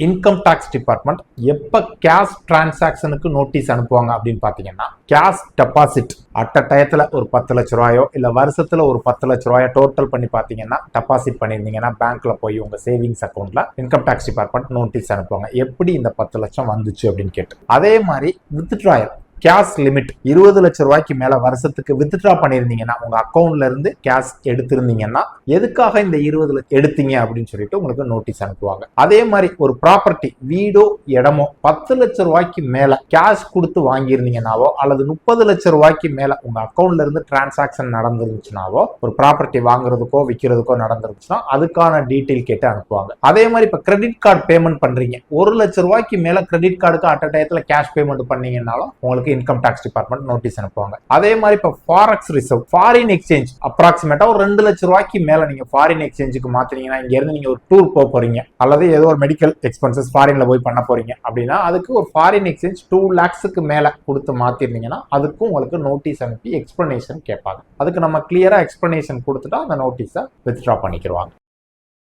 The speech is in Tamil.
இன்கம் டாக்ஸ் டிபார்ட்மெண்ட் எப்ப கேஷ் டிரான்சாக்ஷனுக்கு நோட்டீஸ் அனுப்புவாங்க அப்படின்னு பாத்தீங்கன்னா, கேஷ் டெபாசிட் அட்ட டயத்துல ஒரு 10 லட்ச ரூபாயோ இல்ல வருஷத்துல ஒரு 10 லட்ச ரூபாயோ டோட்டல் பண்ணி பாத்தீங்கன்னா, டெபாசிட் பண்ணிருந்தீங்கன்னா பேங்க்ல போய் உங்க சேவிங்ஸ் அக்கௌண்ட்ல இன்கம் டாக்ஸ் டிபார்ட்மெண்ட் நோட்டீஸ் அனுப்புவாங்க, எப்படி இந்த 10 லட்சம் வந்துச்சு அப்படின்னு கேட்டு. அதே மாதிரி வித்ட்ராயல் கேஷ் லிமிட் 20 லட்ச ரூபாய்க்கு மேல வருஷத்துக்கு வித்ட்ரா பண்ணிருந்தீங்கன்னா, உங்க அக்கௌண்ட்ல இருந்து கேஷ் எடுத்திருந்தீங்கன்னா எதுக்காக இந்த 20 லட்சம் எடுத்தீங்க அப்படின்னு சொல்லிட்டு உங்களுக்கு நோட்டீஸ் அனுப்புவாங்க. அதே மாதிரி ஒரு ப்ராப்பர்ட்டி வீடோ இடமோ 10 லட்ச ரூபாய்க்கு மேல கேஷ் கொடுத்து வாங்கியிருந்தீங்கன்னாவோ அல்லது 30 லட்ச ரூபாய்க்கு மேல உங்க அக்கௌண்ட்ல இருந்து டிரான்சாக்ஷன் நடந்துருந்துச்சுனாவோ, ஒரு ப்ராப்பர்ட்டி வாங்குறதுக்கோ விற்கிறதுக்கோ நடந்துருச்சுன்னா அதுக்கான டீட்டெயில் கேட்டு அனுப்புவாங்க. அதே மாதிரி இப்ப கிரெடிட் கார்டு பேமெண்ட் பண்றீங்க, 1 லட்ச ரூபாய்க்கு மேல கிரெடிட் கார்டுக்கு அட் டயத்துல கேஷ் பேமெண்ட் பண்ணீங்கன்னாலும் உங்களுக்கு இன்கம் டாக்ஸ் டிபார்ட்மெண்ட் நோட்டீஸ் அனுப்புவாங்க. அதே மாதிரி இப்ப ஃபாரெக்ஸ் ரிசர்வ் ஃபாரின் எக்ஸ்சேஞ்ச் அப்ராக்சிமேட்டா ஒரு 2 லட்ச ரூபாய்க்கு மேல நீங்க ஃபாரின் எக்ஸ்சேஞ்சுக்கு மாத்துறீங்கன்னா, இங்க இருந்து நீங்க ஒரு டூர் போறீங்க அல்லது ஏதோ ஒரு மெடிக்கல் எக்ஸ்பென்சஸ் ஃபாரின்ல போய் பண்ண போறீங்க அப்படின்னா, அதுக்கு ஒரு ஃபாரின் எக்ஸ்சேஞ்ச் 2 lakhsக்கு மேல கொடுத்து மாத்திருந்தீங்கன்னா அதுக்கும் உங்களுக்கு நோட்டீஸ் அனுப்பி எக்ஸ்பிளனேஷன் கேட்பாங்க. அதுக்கு நம்ம கிளியரா எக்ஸ்பிளனேஷன் கொடுத்துட்டா அந்த நோட்டீஸை வித்ட்ரா பண்ணிக்கிறவாங்க.